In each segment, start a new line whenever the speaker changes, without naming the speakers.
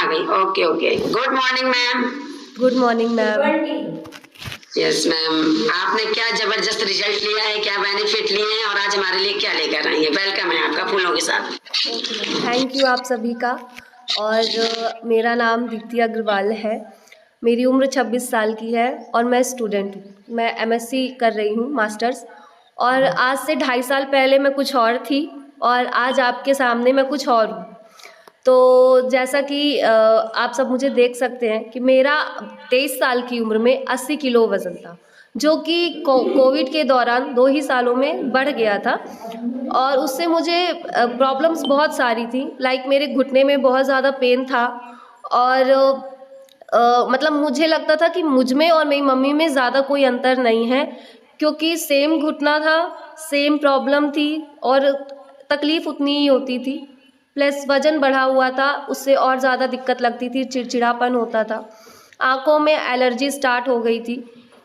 गई। Okay okay, good morning ma'am.
Good morning ma'am.
Yes ma'am, आपने क्या जबरदस्त रिजल्ट लिया है, क्या बेनिफिट लिए हैं और आज हमारे लिए क्या लेकर आई है? वेलकम है आपका फूलों के साथ।
थैंक यू आप सभी का। और मेरा नाम दीप्ति अग्रवाल है। मेरी उम्र 26 साल की है और मैं स्टूडेंट हूँ। मैं एमएससी कर रही हूँ, मास्टर्स। और आज से 2.5 साल पहले मैं कुछ और थी और आज आपके सामने मैं कुछ और हूँ। तो जैसा कि आप सब मुझे देख सकते हैं कि मेरा 23 साल की उम्र में 80 किलो वज़न था, जो कि कोविड के दौरान 2 ही सालों में बढ़ गया था। और उससे मुझे प्रॉब्लम्स बहुत सारी थी, लाइक मेरे घुटने में बहुत ज़्यादा पेन था। और मतलब मुझे लगता था कि मुझ में और मेरी मम्मी में ज़्यादा कोई अंतर नहीं है, क्योंकि सेम घुटना था, सेम प्रॉब्लम थी और तकलीफ़ उतनी ही होती थी। प्लस वज़न बढ़ा हुआ था, उससे और ज़्यादा दिक्कत लगती थी, चिड़चिड़ापन होता था, आँखों में एलर्जी स्टार्ट हो गई थी।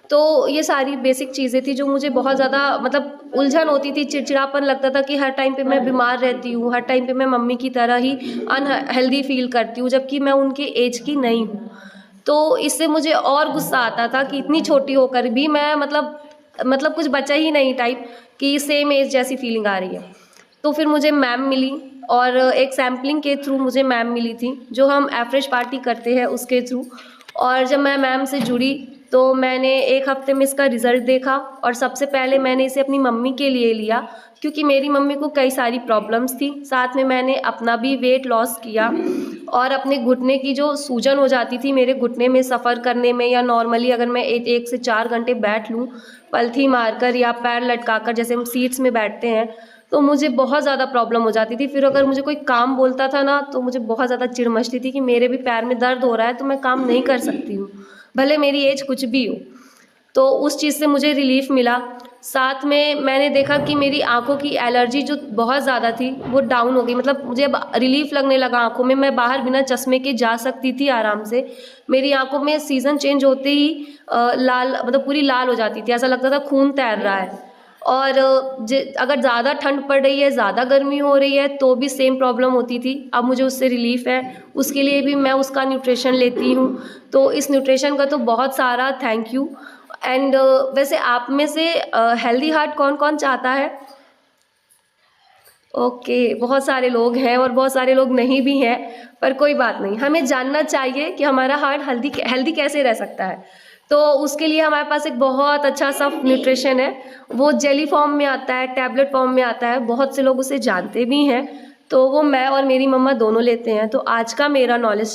तो ये सारी बेसिक चीज़ें थी जो मुझे बहुत ज़्यादा मतलब उलझन होती थी, चिड़चिड़ापन लगता था कि हर टाइम पे मैं बीमार रहती हूँ, हर टाइम पे मैं मम्मी की तरह ही अनहेल्दी फ़ील करती हूँ, जबकि मैं उनकी एज की नहीं हूँ। तो इससे मुझे और गुस्सा आता था कि इतनी छोटी होकर भी मैं मतलब कुछ बचा ही नहीं टाइप, कि सेम एज जैसी फीलिंग आ रही है। तो फिर मुझे मैम मिली और एक सैम्पलिंग के थ्रू मुझे मैम मिली थी, जो हम एफ्रेश पार्टी करते हैं उसके थ्रू। और जब मैं मैम से जुड़ी तो मैंने 1 हफ्ते में इसका रिज़ल्ट देखा और सबसे पहले मैंने इसे अपनी मम्मी के लिए लिया, क्योंकि मेरी मम्मी को कई सारी प्रॉब्लम्स थी। साथ में मैंने अपना भी वेट लॉस किया और अपने घुटने की जो सूजन हो जाती थी मेरे घुटने में सफ़र करने में, या नॉर्मली अगर मैं 1 से 4 घंटे बैठ लूँ पलथी मारकर या पैर लटकाकर, जैसे हम सीट्स में बैठते हैं, तो मुझे बहुत ज़्यादा प्रॉब्लम हो जाती थी। फिर अगर मुझे कोई काम बोलता था ना, तो मुझे बहुत ज़्यादा चिढ़ मचती थी कि मेरे भी पैर में दर्द हो रहा है तो मैं काम नहीं कर सकती हूँ, भले मेरी एज कुछ भी हो। तो उस चीज़ से मुझे रिलीफ़ मिला। साथ में मैंने देखा कि मेरी आँखों की एलर्जी जो बहुत ज़्यादा थी वो डाउन हो गई, मतलब मुझे अब रिलीफ़ लगने लगा आँखों में, मैं बाहर बिना चश्मे के जा सकती थी आराम से। मेरी आँखों में सीज़न चेंज होते ही लाल, मतलब पूरी लाल हो जाती थी, ऐसा लगता था खून तैर रहा है। और अगर ज़्यादा ठंड पड़ रही है, ज़्यादा गर्मी हो रही है, तो भी सेम प्रॉब्लम होती थी। अब मुझे उससे रिलीफ़ है, उसके लिए भी मैं उसका न्यूट्रिशन लेती हूँ। तो इस न्यूट्रिशन का तो बहुत सारा थैंक यू। एंड वैसे आप में से हेल्दी हार्ट कौन-कौन चाहता है? ओके, बहुत सारे लोग हैं और बहुत सारे लोग नहीं भी हैं, पर कोई बात नहीं। हमें जानना चाहिए कि हमारा हार्ट हेल्दी कैसे रह सकता है। तो उसके लिए हमारे पास एक बहुत अच्छा सा न्यूट्रिशन है, वो जेली फॉर्म में आता है, टैबलेट फॉर्म में आता है, बहुत से लोग उसे जानते भी हैं। तो वो मैं और मेरी मम्मा दोनों लेते हैं। तो आज का मेरा नॉलेज